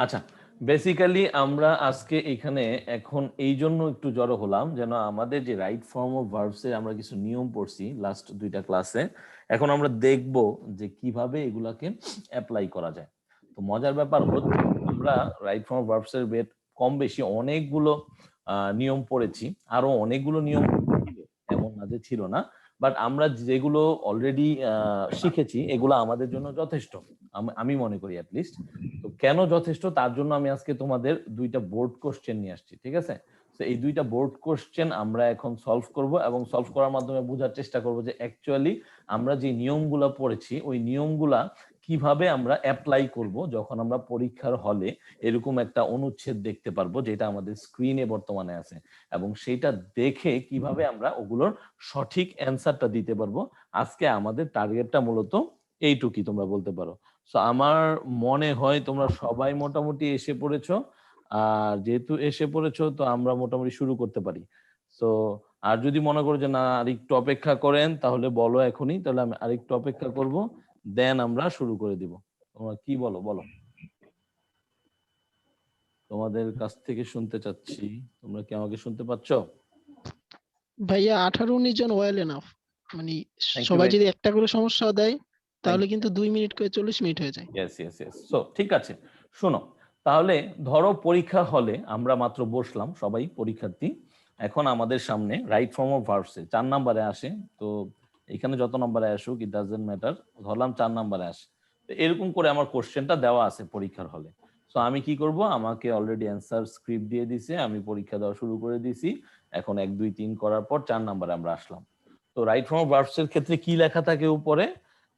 আচ্ছা, বেসিক্যালি আমরা আজকে এখানে এখন এই জন্য একটু জড়ো হলাম যেন আমাদের যে রাইট ফর্ম অফ ভার্বস এর আমরা কিছু নিয়ম পড়ছি লাস্ট 2টা ক্লাসে, এখন আমরা দেখব যে কিভাবে এগুলাকে অ্যাপ্লাই করা যায়। তো মজার ব্যাপার হচ্ছে আমরা রাইট ফর্ম অফ ভার্বস এর কম বেশি অনেকগুলো নিয়ম পড়েছি, আরো অনেকগুলো নিয়ম ছিল, এমন না যে ছিল না, বাট আমরা যেগুলো অলরেডি শিখেছি এগুলো আমাদের জন্য যথেষ্ট, আমি মনে করি অ্যাটলিস্ট। তো কেন যথেষ্ট তার জন্য আমি আজকে তোমাদের 2টা বোর্ড কোশ্চেন নিয়ে আসছি, ঠিক আছে? তো এই 2টা বোর্ড কোশ্চেন আমরা এখন সলভ করব এবং সলভ করার মাধ্যমে বোঝার চেষ্টা করব যে অ্যাকচুয়ালি আমরা যে নিয়মগুলো পড়েছি ওই নিয়মগুলা কিভাবে আমরা অ্যাপ্লাই করব যখন আমরা পরীক্ষার হলে এরকম একটা অনুচ্ছেদ দেখতে পারবো যেটা আমাদের স্ক্রিনে বর্তমানে আছে, এবং সেটা দেখে কিভাবে আমরা ওগুলোর সঠিক অ্যান্সারটা দিতে পারবো। আজকে আমাদের টার্গেটটা মূলত এইটুকুই তোমরা বলতে পারো। সো আমার মনে হয় তোমরা সবাই মোটামুটি এসে পড়েছো, আর যেহেতু এসে পড়েছো তো আমরা মোটামুটি শুরু করতে পারি। সো আর যদি মনে করো যে না আরেকটু অপেক্ষা করেন তাহলে বলো এখনই, তাহলে আমি আরেকটু অপেক্ষা করব, দেন আমরা শুরু করে দিব। তোমরা কি বলো বলো, তোমাদের কাছ থেকে শুনতে চাচ্ছি। তোমরা কি আমাকে শুনতে পাচ্ছ? ভাইয়া 18-19 জন ওয়েল এনাফ, মানে থ্যাংক ইউ সবাই ভাই। যদি একটা করে সমস্যা দেয় থ্যাংক তাহলে ইউ। কিন্তু 2 মিনিট করে 40 মিনিট হয়ে যায়। Yes yes yes. সো ঠিক আছে, শোনো, তাহলে ধরো পরীক্ষা হলে আমরা মাত্র বসলাম সবাই পরীক্ষার্থী, এখন আমাদের সামনে রাইট ফর্ম অফ ভার্বস 4 নম্বরে আসে। তো এখানে যত নম্বরে আসুক ইট ডাজন্ট ম্যাটার, ধরলাম 4 নম্বরে আসে। তো এরকম করে আমার কোশ্চেনটা দেওয়া আছে পরীক্ষার হলে। সো আমি কি করব, আমাকে অলরেডি অ্যান্সার স্ক্রিপ্ট দিয়ে দিছে, আমি পরীক্ষা দেওয়া শুরু করে দিছি। এখন 1 2 3 করার পর 4 নম্বরে আমরা আসলাম। তো রাইট ফর্ম অফ ভার্বস এর ক্ষেত্রে কি লেখা থাকে উপরে?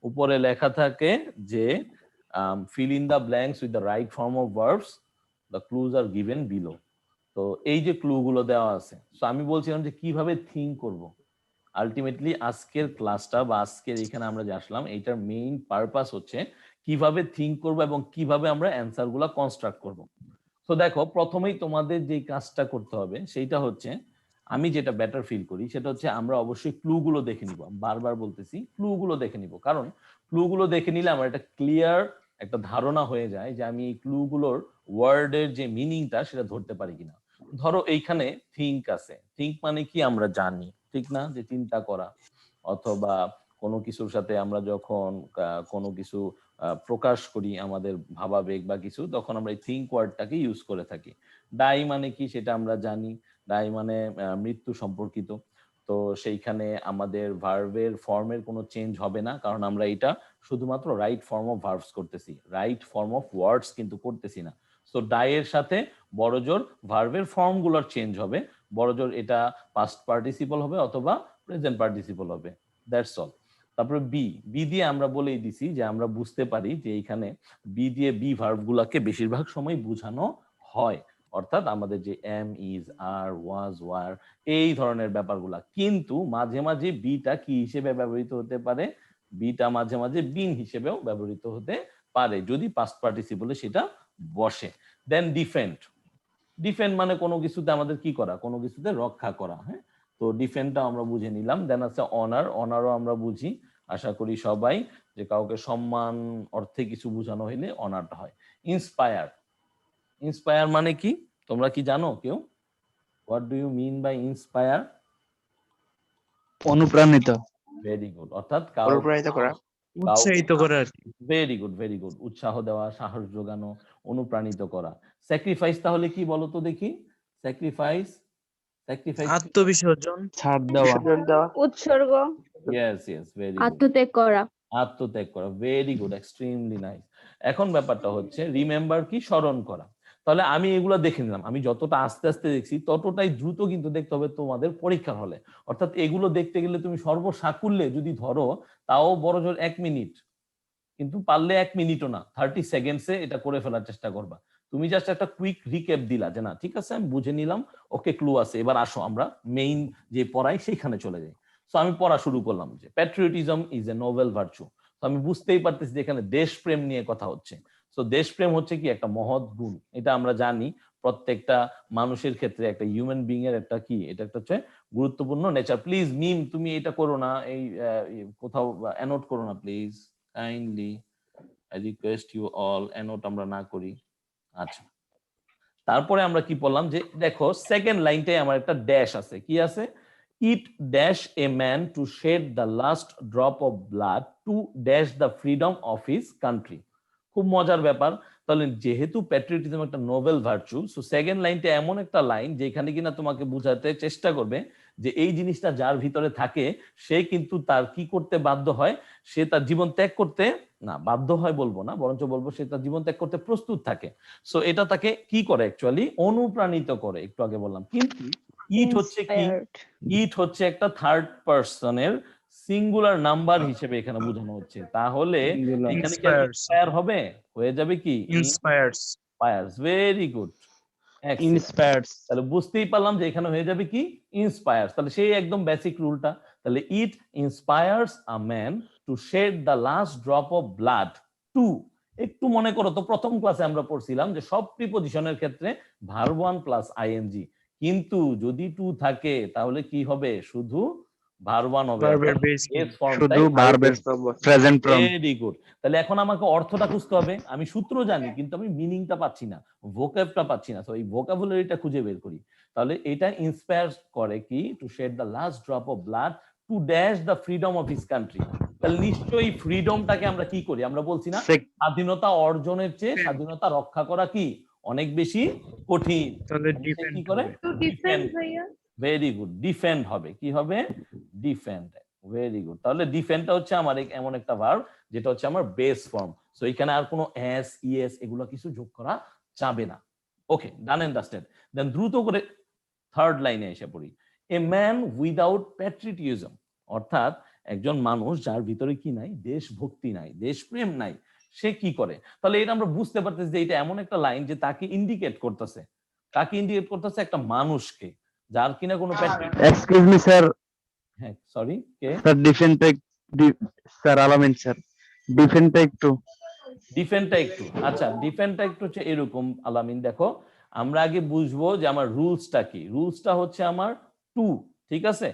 উপরে লেখা থাকে যে fill in the blanks with the right form of verbs, the clues are given below. তো এই যে ক্লু গুলো দেওয়া আছে, সো আমি বলছিলাম যে কিভাবে থিঙ্ক করব। আলটিমেটলি আজকের ক্লাসটা বা আজকের এখানে আমরা যে আসলাম এইটার মেইন পারপাস হচ্ছে কিভাবে থিঙ্ক করব এবং কিভাবে আমরা অ্যান্সার গুলা কনস্ট্রাক্ট করব। তো দেখো প্রথমেই তোমাদের যে কাজটা করতে হবে সেইটা হচ্ছে, আমি যেটা বেটার ফিল করি সেটা হচ্ছে আমরা অবশ্যই ক্লু গুলো দেখে নিব। বারবার বলতেছি ক্লু গুলো দেখে নিব, কারণ ক্লু গুলো দেখে নিলে আমার একটা ক্লিয়ার একটা ধারণা হয়ে যায় যে আমি এই ক্লু গুলোর ওয়ার্ডের যে মিনিংটা সেটা ধরতে পারি কিনা। ধরো এইখানে থিঙ্ক আছে, থিঙ্ক মানে কি আমরা জানি, ঠিক না, যে চিন্তা করা, অথবা কোনো কিছুর সাথে আমরা যখন কোনো কিছু প্রকাশ করি আমাদের ভাবাবেগ বা কিছু, তখন আমরা এই থিঙ্ক ওয়ার্ডটাকে ইউজ করে থাকি। ডাই মানে কি সেটা আমরা জানি, ডাই মানে মৃত্যু সম্পর্কিত। তো সেইখানে আমাদের ভার্বের ফর্মের কোনো চেঞ্জ হবে না, কারণ আমরা এটা শুধুমাত্র রাইট ফর্ম অফ ভার্বস করতেছি, রাইট ফর্ম অফ ওয়ার্ডস কিন্তু করতেছি না। সো ডাই এর সাথে বড়জোর ভার্বের ফর্মগুলোর চেঞ্জ হবে, বড়জোর এটা পাস্ট পার্টিসিপল হবে অথবা প্রেজেন্ট পার্টিসিপল হবে, দ্যাটস অল। তারপরে বি, বি দিয়ে আমরা বলেই দিছি যে আমরা বুঝতে পারি যে এইখানে বি দিয়ে বি ভার্ব গুলাকে বেশিরভাগ সময় বোঝানো হয়, অর্থাৎ আমাদের যে am, is, are, was, were, এই ধরনের ব্যাপারগুলা। কিন্তু মাঝে মাঝে বিটা কি হিসেবে ব্যবহৃত হতে পারে? বিটা মাঝে মাঝে বিন হিসেবেও ব্যবহৃত হতে পারে যদি পাস্ট পার্টিসিপলে সেটা বসে। দেন ডিফেন্ড, ডিফেন্ড মানে কোনো কিছুতে আমাদের কি করা, কোনো কিছুতে রক্ষা করা, হ্যাঁ। তো ডিফেন্ডটা আমরা বুঝে নিলাম। দেন আছে অনার, অনারও আমরা বুঝি, আশা করি সবাই, যে কাউকে সম্মান অর্থে কিছু বোঝানো হইলে অনারটা হয়। ইন্সপায়ার, ইন্সপায়ার মানে কি তোমরা কি জানো কেউ? What do you mean by inspire? অনুপ্রাণিত, ভেরি গুড, অর্থাৎ অনুপ্রাণিত করা, উৎসাহিত করা আর কি। ভেরি গুড ভেরি গুড, উৎসাহ দেওয়া, সাহস যোগানো, অনুপ্রাণিত করা। স্যাক্রিফাইস তাহলে কি বলো তো দেখি? স্যাক্রিফাইস, স্যাক্রিফাইস আত্মবিসর্জন, ছাড় দেওয়া, বিসর্জন দেওয়া, উৎসর্গ, ইয়েস ইয়েস, ভেরি গুড, আত্মত্যাগ করা। আত্মত্যাগ করা, ভেরি গুড, এক্সট্রিমলি নাইস। এখন ব্যাপারটা হচ্ছে রিমেম্বার কি, স্মরণ করা। তাহলে আমি এগুলো দেখে নিলাম, আমি যতটা আস্তে আস্তে দেখছি ততটাই দ্রুত কিন্তু দেখতে হবে তোমাদের পরীক্ষার হলে। অর্থাৎ এগুলো দেখতে গেলে তুমি সর্বসাকুল্যে যদি ধরো তাও বড়জোর 1 মিনিট, কিন্তু পারলে 1 মিনিটও না, 30 সেকেন্ডসে এটা করে ফেলার চেষ্টা করবা। তুমি জাস্ট একটা কুইক রিক্যাপ দিলা যে না ঠিক আছে আমি বুঝে নিলাম, ওকে ক্লু আছে, এবার আসো আমরা মেইন যে পড়াই সেইখানে চলে যাই। সো আমি পড়া শুরু করলাম যে patriotism is a Nobel virtue. তো আমি বুঝতেই পারতেছি যে এখানে দেশপ্রেম নিয়ে কথা হচ্ছে। সো দেশপ্রেম হচ্ছে কি একটা মহৎ গুণ, এটা আমরা জানি প্রত্যেকটা মানুষের ক্ষেত্রে, একটা হিউম্যান বিং এর একটা কি, এটা একটা হচ্ছে গুরুত্বপূর্ণ নেচার। প্লিজ মিম তুমি এটা করো না, এই কোথাও অ্যানোট করো না please, kindly I request you all, অ্যানোট আমরা না করি। আচ্ছা, তারপরে আমরা কি বললাম যে দেখো সেকেন্ড লাইনটাই আমার একটা ড্যাশ আছে, কি আছে? It dash a man to shed the last drop of blood to dash the freedom of his country. খুব মজার ব্যাপার। তাহলে যেহেতু প্যাট্রিয়টিজম একটা নোবেল ভার্চু, সো সেকেন্ড লাইনটা এমন একটা লাইন যেখানে কিনা তোমাকে বোঝাতে চেষ্টা করবে যে এই জিনিসটা যার ভিতরে থাকে সে কিন্তু তার কি করতে বাধ্য হয়, সে তার জীবন ত্যাগ করতে, না বাধ্য হয় বলবো না, বরঞ্চ বলবো সে তার জীবন ত্যাগ করতে প্রস্তুত থাকে। সো এটা তাকে কি করে, অ্যাকচুয়ালি অনুপ্রাণিত করে, একটু আগে বললাম। কিন্তু ইট হচ্ছে কি, ইট হচ্ছে একটা থার্ড পার্সনের সিঙ্গুলার নাম্বার হিসেবে এখানে বোঝানো হচ্ছে। তাহলে এখানে কি Inspires. ইন্সপায়ার হবে, হয়ে যাবে কি Inspires. Inspires. Very good, inspires. তাহলে বুঝতেই পারলাম যে এখানে হয়ে যাবে কি ইন্সপায়ার্স। তাহলে সেই একদম বেসিক রুলটা, তাহলে it inspires a man to shed the last drop of blood to. একটু মনে করো তো প্রথম ক্লাসে আমরা পড়ছিলাম যে সব প্রিপজিশনের ক্ষেত্রে ভার্ব ওয়ান প্লাস আইএনজি, কিন্তু যদি টু থাকে তাহলে কি হবে, শুধু ভার্ব ওয়ান হবে, Verb-এর base form. শুধু ভার্বের প্রেজেন্ট ফর্ম। Very good. তাহলে এখন আমাকে অর্থটা খুঁজতে হবে। আমি সূত্র জানি কিন্তু আমি মিনিংটা পাচ্ছি না, ভোকাবটা পাচ্ছি না। তো এই ভোকাবুলারিটা খুঁজে বের করি। তাহলে এটা ইন্সপায়ার করে কি, to shed the last drop of blood to dash the freedom of his country. তাহলে নিশ্চয়ই ফ্রিডমটাকে আমরা কি করি, আমরা বলছি না স্বাধীনতা অর্জনের চেয়ে স্বাধীনতা রক্ষা করা কি অনেক বেশি কঠিন। তাহলে সে defend কি করে, হবে। ডিফেন্ড। ভেরি গুড, ডিফেন্ড হবে, কি হবে, ডিফেন্ড। Very good. তাহলে ডিফেন্ডটা হচ্ছে আমার এমন একটা ভার্ব যেটা হচ্ছে আমার বেস ফর্ম। সো এখানে আর কোনো এস ইএস এগুলো কিছু যোগ করা যাবে না। ওকে, ডান এন্ড ডাস্টেড। দেন দ্রুত করে থার্ড লাইনে এসে পড়ি। এ ম্যান উইদাউট প্যাট্রিয়টিজম, অর্থাৎ একজন মানুষ যার ভিতরে কি নাই, দেশভক্তি নাই, দেশপ্রেম নাই, সে কি করে। তাহলে এটা আমরা বুঝতে পারতেছি যে এটা এমন একটা লাইন যে তাকে ইন্ডিকেট করতেছে, কাকে ইন্ডিকেট করতেছে, একটা মানুষকে যার কিনা কোনো এক্সকিউজ মি স্যার, হ্যাঁ সরি কে, স্যার ডিফেন্ডটা স্যার আলামিন স্যার, ডিফেন্ডটা একটু ডিফেন্ডটা একটু, আচ্ছা ডিফেন্ডটা একটু হচ্ছে এরকম আলামিন। দেখো আমরা আগে বুঝবো যে আমার রুলসটা কি। রুলসটা হচ্ছে আমার টু, ঠিক আছে?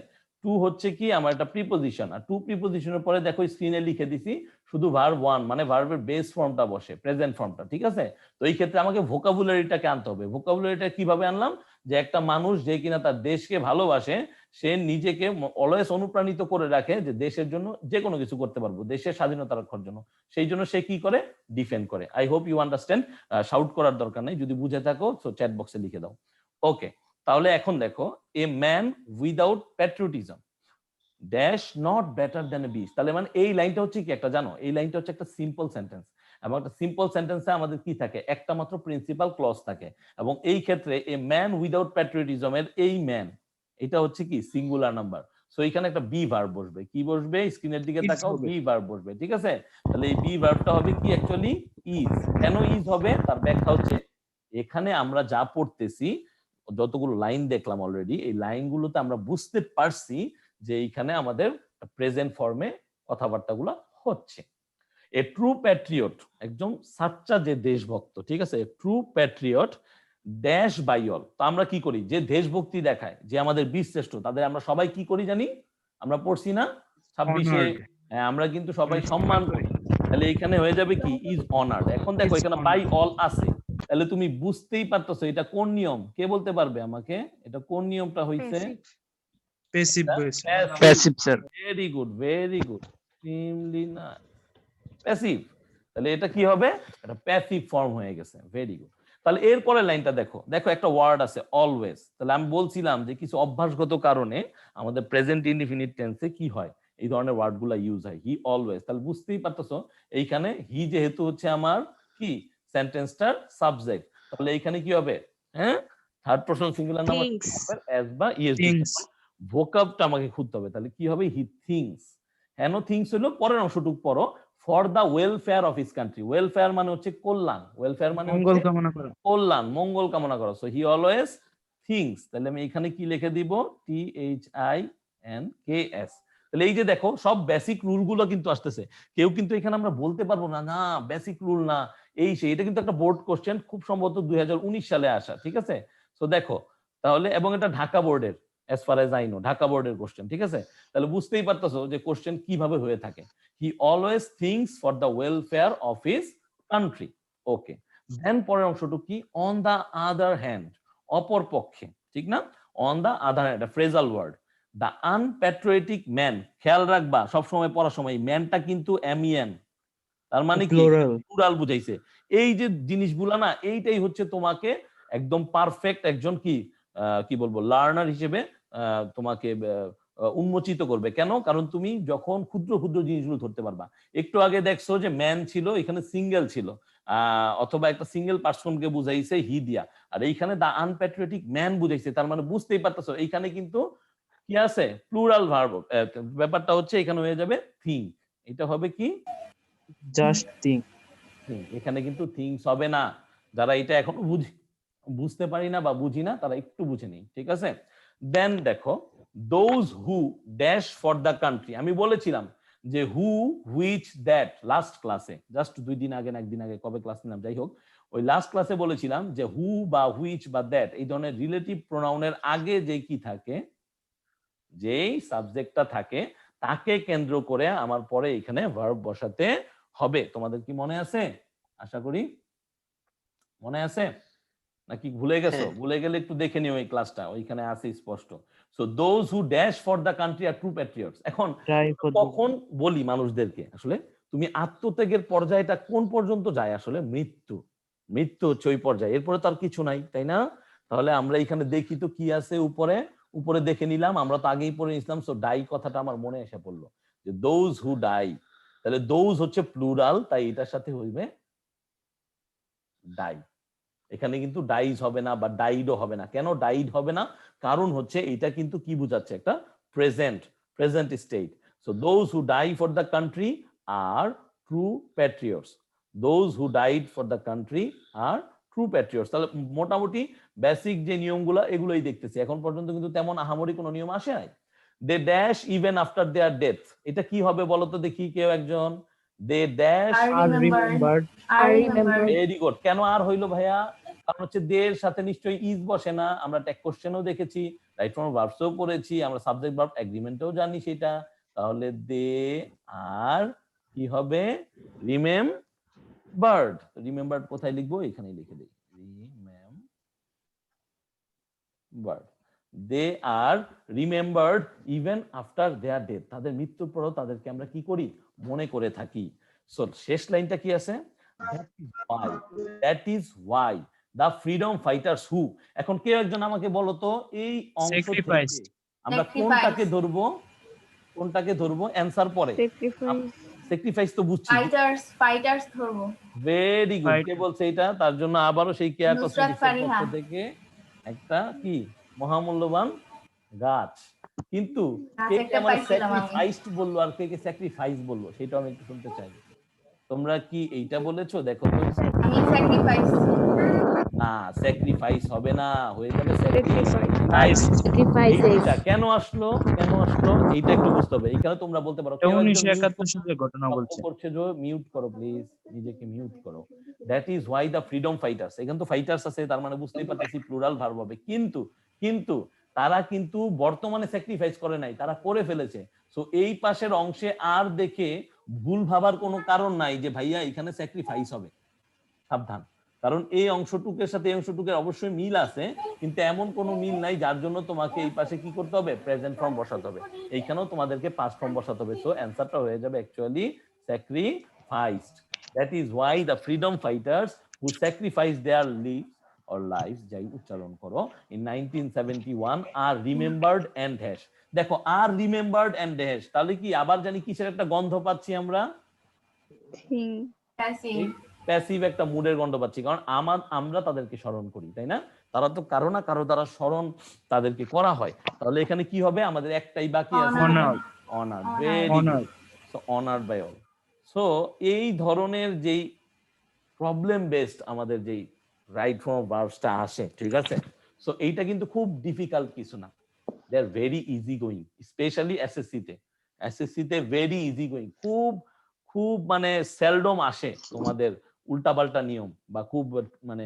টু হচ্ছে কি আমার একটা প্রিপোজিশন, আর টু প্রিপোজিশনের পরে দেখো স্ক্রিনে লিখে দিছি শুধু ভার্ব ওয়ান, মানে ভার্বের বেস ফর্মটা বসে, প্রেজেন্ট ফর্মটা, ঠিক আছে? তো এই ক্ষেত্রে আমাকে ভোকাবুলারিটাকে আনতে হবে। ভোকাবুলারিটা কিভাবে আনলাম, যে একটা মানুষ যে কিনা তার দেশকে ভালোবাসে, সে নিজেকে অলওয়েজ অনুপ্রাণিত করে রাখে যে দেশের জন্য যে কোনো কিছু করতে পারবো, দেশের স্বাধীনতা রক্ষার জন্য, সেই জন্য সে কি করে, ডিফেন্ড করে। I hope you understand. Shout করার দরকার নেই, যদি বুঝে থাকো তো চ্যাট বক্সে লিখে দাও। ওকে, তাহলে এখন দেখো, a man without patriotism dash not better than a beast. তাহলে মানে এই লাইনটা হচ্ছে কি একটা, জানো এই লাইনটা হচ্ছে একটা সিম্পল সেন্টেন্স, এবং একটা সিম্পল সেন্টেন্সে আমাদের কি থাকে, একটা মাত্র প্রিন্সিপাল ক্লজ থাকে, এবং এই ক্ষেত্রে এ ম্যান উইদাউট প্যাট্রিয়টিজম এর এই ম্যান এটা হচ্ছে কি সিঙ্গুলার নাম্বার। সো এখানে একটা বি ভার্ব বসবে, কি বসবে, স্ক্রিনের দিকে তাকাও, বি ভার্ব বসবে, ঠিক আছে? তাহলে এই বি ভার্বটা হবে কি অ্যাকচুয়ালি ইজ। কেন ইজ হবে তার ব্যাখ্যা হচ্ছে, এখানে আমরা যা পড়তেছি, যতগুলো লাইন দেখলাম অলরেডি, এই লাইনগুলোতে আমরা বুঝতে পারছি যে এইখানে আমাদের প্রেজেন্ট ফর্মে কথাবার্তাগুলো হচ্ছে। এ ট্রু প্যাট্রিয়ট, একজন সাচ্চা যে দেশভক্ত, ঠিক আছে, true patriot dash by all. তো আমরা কি করি, যে দেশভক্তি দেখায়, যে আমাদের বীরশ্রেষ্ঠ, তাদের আমরা সবাই কি করি জানি, আমরা পড়ছি না 26-এ, আমরা কিন্তু সবাই সম্মান করি। তাহলে এখানে হয়ে যাবে কি ইজ অনার্ড। এখন দেখো এখানে বাই অল আছে, তাহলে তুমি বুঝতেই পারতেছো এটা কোন নিয়ম, কে বলতে পারবে আমাকে, এটা কোন নিয়মটা হইছে? Passive voice. Passive sir. Very good, very good, extremely না, প্যাসিভ। তাহলে এটা কি হবে, এটা প্যাসিভ ফর্ম হয়ে গেছে। Very good. তাহলে এরপরের লাইনটা দেখো, দেখো একটা ওয়ার্ড আছে অলওয়েজ। তাহলে আমি বলছিলাম যে কিছু অভ্যাসগত কারণে আমাদের প্রেজেন্ট ইনডিফিনিট টেন্সে কি হয়, এই ধরনের ওয়ার্ডগুলো ইউজ হয়, হি অলওয়েজ। তাহলে বুঝতেই পারতেছো এইখানে হি যেহেতু হচ্ছে আমার কি সেন্টেন্সটার সাবজেক্ট, তাহলে এইখানে কি হবে, হ্যাঁ third person singular number S বা ইএস। ভোকাবটা আমাকে খুঁজতে হবে, তাহলে কি হবে, হি থিংস। হেন থিংস হলো পরের অংশটুকু পড়ো, for the welfare of his country. Welfare মানে হচ্ছে কল্যাণ, ওয়েলফেয়ার মানে মঙ্গল কামনা করা। কল্যাণ, মঙ্গল কামনা করা। So he always things. তাহলে আমি এখানে কি লিখে দিব, THINKS। তাহলে এই যে দেখো সব বেসিক রুল গুলো কিন্তু আসতেছে। কেউ কিন্তু এখানে আমরা বলতে পারবো না না বেসিক রুল না এই সেই, এটা কিন্তু একটা বোর্ড কোশ্চেন, খুব সম্ভবত 2019 সালে আসা, ঠিক আছে? সো দেখো তাহলে, এবং এটা ঢাকা বোর্ডের, as far as I know Dhaka বোর্ডের কোশ্চেন, ঠিক আছে? তাহলে বুঝতেই পারতেছো যে কোশ্চেন কিভাবে হয়ে থাকে। He always thinks for the welfare of his country. Okay, then পরের অংশটুকু কি, অন দা আদার হ্যান্ড, অপর পক্ষে, ঠিক না? On the other hand, phrasal word. The unpatriotic man, খেয়াল রাখবা সবসময় পড়ার সময় ম্যানটা কিন্তু MEN, তার মানে কি Plural. প্লুরাল বুঝাইছে। এই যে জিনিসগুলা না, এইটাই হচ্ছে তোমাকে একদম পারফেক্ট একজন কি বলবো লার্নার হিসেবে তোমাকে উন্মোচিত করবে। কেন? কারণ তুমি যখন ক্ষুদ্র ক্ষুদ্র জিনিসগুলো ধরতে পারবা। একটু আগে দেখছো যে ম্যান ছিল, এখানে সিঙ্গেল ছিল, অথবা একটা সিঙ্গেল পার্সনকে বুঝাইছে হি দিয়া, আর এইখানে দা আনপ্যাট্রিয়টিক ম্যান বুঝাইছে। তার মানে বুঝতেই পারতেছো এইখানে কিন্তু কি আছে, প্লুরাল ভার্ব। ব্যাপারটা হচ্ছে এখানে হয়ে যাবে থিং, এটা হবে কি Just think. এখানে কিন্তু থিংস হবে না। যারা এটা এখনো বুঝতে পারি না বা বুঝি না, তারা একটু বুঝে নেই, ঠিক আছে? দেন দেখো, those who dash for the country, আমি বলেছিলাম যে হু, হুইচ, দ্যাট লাস্ট ক্লাসে, জাস্ট 2 দিন আগে না 1 দিন আগে, কবে ক্লাস নিলাম যাই হোক, ওই লাস্ট ক্লাসে বলেছিলাম যে হু বা হুইচ বা দ্যাট এই ধরনের রিলেটিভ প্রোনাউনের আগে যে কি থাকে, যেই সাবজেক্টটা থাকে তাকে কেন্দ্র করে আমার পরে এখানে ভার্ব বসাতে হবে। তোমাদের কি মনে আছে? আশা করি মনে আছে, নাকি ভুলে গেছো? ভুলে গেলে একটু দেখে নিও এই ক্লাসটা, ওইখানে আছে স্পষ্ট। So those who dash for the country are true patriots. এখন Try for the কখন বলি মানুষদেরকে আসলে তুমি আত্মত্যাগের পর্যায়টা কোন পর্যন্ত যায়, আসলে মৃত্যু, মৃত্যু হচ্ছে ওই পর্যায়ে, এরপরে তার কিছু নাই, তাই না? তাহলে আমরা এখানে দেখি তো কি আছে উপরে, উপরে দেখে নিলাম, আমরা তো আগেই পড়ে নিছিলাম। সো ডাই কথাটা আমার মনে এসে পড়লো যে দোজ হু ডাই, তাহলে দোজ হচ্ছে প্লুরাল, তাই এটার সাথে হইবে ডাই। এখানে কিন্তু ডাইজ হবে না বা ডাইডও হবে না। কেন ডাইড হবে না? কারণ হচ্ছে এটা কিন্তু কি বোঝাচ্ছে, একটা present state. So those who die for the country are true patriots, those who died for the country are true patriots. তাহলে মোটামুটি বেসিক যে নিয়মগুলো এগুলোই দেখতেছি এখন পর্যন্ত, কিন্তু তেমন আহামরি কোনো নিয়ম আসে নাই। They dash even after their death, এটা কি হবে বলো তো দেখি কেউ একজন। They dash are remembered. Very good. কেন আর হইলো ভাইয়া? কারণ হচ্ছে দের সাথে নিশ্চয়ই ইজ বসে না, আমরা টেক কোশ্চেনও দেখেছি, রাইট ফর্ম ভার্বসও পড়েছি, আমরা সাবজেক্ট ভার্ব এগ্রিমেন্টও জানি সেটা। তাহলে দে আর কি হবে, রিমেম্বার্ড। রিমেম্বার্ড কোথায় লিখবো? এখানে লিখে দিই, remembered. They are remembered even after their death, তাদের মৃত্যুর পরও তাদেরকে আমরা কি করি, মনে করে থাকি। সো শেষ লাইনটা কি আছে, that is why the freedom fighters who. এখন কেউ একজন আমাকে বলো তো এই অংশ থেকে Sacrificed. আমরা কোনটাকে ধরবো, কোনটাকে ধরবো? অ্যানসার পরে। স্যাক্রিফাইস তো বুঝছি, ফাইটার্স ধরবো। Very good. কে বলছে এটা? তার জন্য আবারও সেই কেয়ার নুসরাত ফারিহা পক্ষ থেকে একটা কি মহামূল্যবান গাছ। কিন্তু কে কে একটা আমার পাইছিলাম আমি। স্যাক্রিফাইসড বললো আর কে কে স্যাক্রিফাইস বললো, সেটা আমি একটু শুনতে চাই। তোমরা কি এইটা বলেছো? দেখো তো, আমি স্যাক্রিফাইস। না স্যাক্রিফাইস হবে না, হয়ে যাবে Nice. এইটা কেন আসলো, কেন আসলো এইটা একটু বুঝতে হবে। এইখানে তোমরা বলতে পারো কেউ একজন mute 1971 সালের ঘটনা শব্দ বলছে। করছে, যে মিউট করো প্লিজ, নিজেকে মিউট করো। That is why the freedom fighters, এখানে তো ফাইটার্স আছে, তার মানে বুঝতেই পারতেছি প্লুরাল ভার্ব হবে। কিন্তু তারা কিন্তু বর্তমানে স্যাক্রিফাইস করে নাই, তারা করে ফেলেছে। সো এই পাশের অংশে আর দেখে ভুল ভাবার কোনো কারণ নাই যে ভাইয়া এখানে স্যাক্রিফাইস হবে। সাবধান, কারণ এই অংশটুকের সাথে এই অংশটুকের অবশ্যই মিল আছে, কিন্তু এমন কোনো মিল নাই যার জন্য তোমাকে এই পাশে কি করতে হবে, প্রেজেন্ট ফর্ম বসাতে হবে। এইখানেও তোমাদেরকে পাস্ট ফর্ম বসাতে হবে। সো অ্যানসারটা হয়ে যাবে actually sacrificed. That is why the freedom fighters who sacrifice their lives, যাই উচ্চারণ করো, in 1971 are remembered and hash. দেখো আর রিমেম্বার্ড এন্ড হ্যাশ, তাহলে কি আবার জানি কিসের একটা গন্ধ পাচ্ছি আমরা, প্যাসিভ একটা মুডের গন্ধ পাচ্ছি, কারণ আমরা তাদেরকে স্মরণ করি, তাই না? তারা তো কারো না কারো দ্বারা স্মরণ তাদেরকে করা হয়। তাহলে এখানে কি হবে, আমাদের একটাই বাকি আছে, Honored. Honour. Very good. So honoured by all. So এই ধরনের যেই প্রবলেম বেসড আমাদের যেই রাইট ফর্ম ভার্বসটা আসে, ঠিক আছে? সো এইটা কিন্তু খুব ডিফিকাল্ট কিছু না, they are very easy going, especially SSC তে ভেরি ইজি গোয়িং। খুব খুব মানে সেলডম আসে তোমাদের উল্টাপাল্টা নিয়ম বা খুব মানে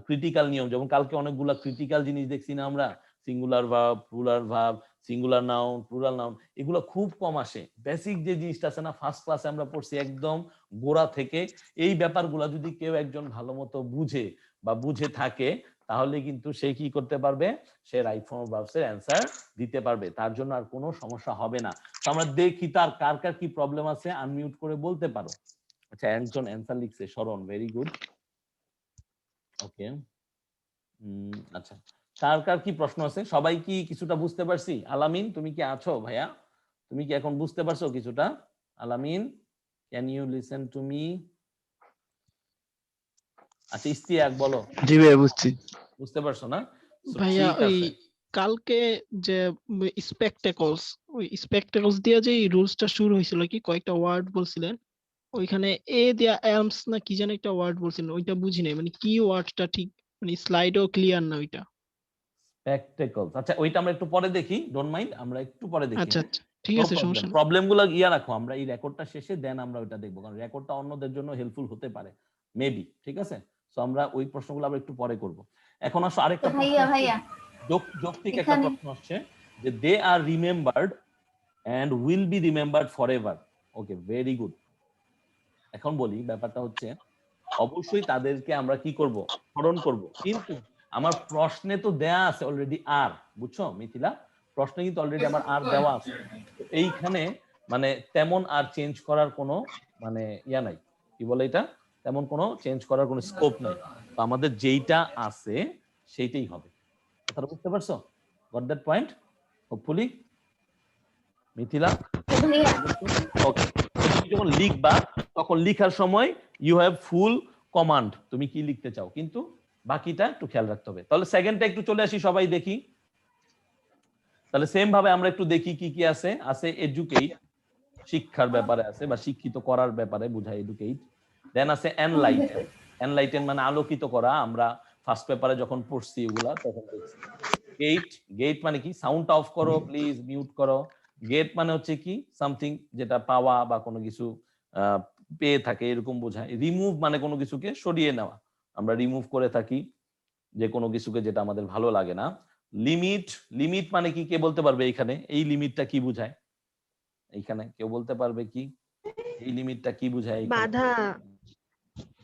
ক্রিটিক্যাল নিয়ম। যেমন কালকে অনেকগুলা ক্রিটিক্যাল জিনিস দেখছি না আমরা, singular verb, plural verb, singular noun, plural noun, এগুলো খুব কম আসে। বেসিক যে জিনিসটা আছে না, ফার্স্ট ক্লাসে আমরা পড়ছি একদম গোড়া থেকে, এই ব্যাপারগুলো যদি কেউ একজন ভালো মতো বুঝে বা বুঝে থাকে, তাহলে কিন্তু সে কি করতে পারবে, সে রাইট ফর্ম অফ ভার্বস এর অ্যান্সার দিতে পারবে, তার জন্য আর কোনো সমস্যা হবে না। তো আমরা দেখি তার কার কার কি প্রবলেম আছে, আনমিউট করে বলতে পারো। আচ্ছা, একজন অ্যান্সার লিখছে, শরণ, ভেরি গুড। ওকে, আচ্ছা, কার কার কি প্রশ্ন আছে? সবাই কি কিছুটা বুঝতে পারছি? আলামিন, তুমি কি আছো ভাইয়া? তুমি কি এখন বুঝতে পারছো কিছুটা? Alamin, can you listen to me? আচ্ছা, ইস্তিয়াক বলো। জি ভাইয়া বুঝছি। বুঝতে পারছো না? So, ভাইয়া ঠিক ওই আছে। কালকে যে স্পেকটেকলস, ওই স্পেকটেকলস দিয়ে যে রুলসটা শুরু হয়েছিল, কি কয়েকটা ওয়ার্ড বলছিলেন ওইখানে, এ দিয়া অ্যামস না কি যেন একটা ওয়ার্ড বলছিলেন, ওইটা বুঝি নাই, মানে কি ওয়ার্ডটা ঠিক, মানে স্লাইডও ক্লিয়ার না ওইটা। স্পেকটেকলস, আচ্ছা ওইটা আমরা একটু পরে দেখি, ডোন্ট মাইন্ড, আমরা একটু পরে দেখি। আচ্ছা আচ্ছা, ঠিক নো আছে, প্রবলেম, সমস্যা নেই। প্রবলেমগুলো ইয়া রাখো, আমরা এই রেকর্ডটা শেষে দেন আমরা ওইটা দেখবো, কারণ রেকর্ডটা অন্যদের জন্য হেল্পফুল হতে পারে মেবি, ঠিক আছে? সো আমরা ওই প্রশ্নগুলো আবার একটু পরে করব। এখন আসো আরেকটা প্রশ্ন ভাইয়া আসছে, ভাইয়া যৌক্তিক একটা এখানে প্রশ্ন আসছে যে they are remembered and will be remembered forever. Okay, very good. এখন বলি, ব্যাপারটা হচ্ছে অবশ্যই তাদেরকে আমরা কি করব, স্মরণ করব, কিন্তু আমার প্রশ্নে তো দেয়া আছে অলরেডি আর, বুঝছো মিথিলা? প্রশ্নে কিন্তু অলরেডি আমার আর দেওয়া আছে। তো এইখানে মানে তেমন আর চেঞ্জ করার কোনো মানে ইয়া নাই, কি বলে এটা, তেমন কোনো চেঞ্জ করার কোনো স্কোপ নাই। তো আমাদের যেইটা আছে সেইটাই হবে। কথাটা বুঝতে পারছো? Goat that point hopefully Mithila? ভাইয়া ওকে, তুমি যখন লিখবা তখন লিখার সময় ইউ হ্যাভ ফুল কমান্ড, তুমি কি লিখতে চাও, কিন্তু বাকিটা একটু খেয়াল রাখতে হবে। তাহলে সেকেন্ডটা একটু চলে আসি, সবাই দেখি। তাহলে সেম ভাবে আমরা একটু দেখি কি কি আছে। আছে এডুকেট, শিক্ষার ব্যাপারে আছে বা শিক্ষিত করার ব্যাপারে বোঝায় এডুকেট। দেন আছে এনলাইটেন, এনলাইটেন মানে আলোকিত করা, আমরা ফার্স্ট পেপারে যখন পড়ছি এগুলা তখন দেখছি। গেট, গেট মানে কি, সাউন্ড অফ করো প্লিজ, মিউট করো। গেট মানে হচ্ছে কি, সামথিং যেটা পাওয়া বা কোনো কিছু পেয়ে থাকে এরকম বোঝায়। রিমুভ মানে কোনো কিছুকে সরিয়ে নেওয়া, আমরা রিমুভ করে থাকি যে কোনো কিছুকে যেটা আমাদের ভালো লাগে না। লিমিট, লিমিট মানে কি, কে বলতে পারবে এইখানে এই লিমিটটা কি বোঝায়? এইখানে কেউ বলতে পারবে কি এই লিমিটটা কি বোঝায়? বাধা।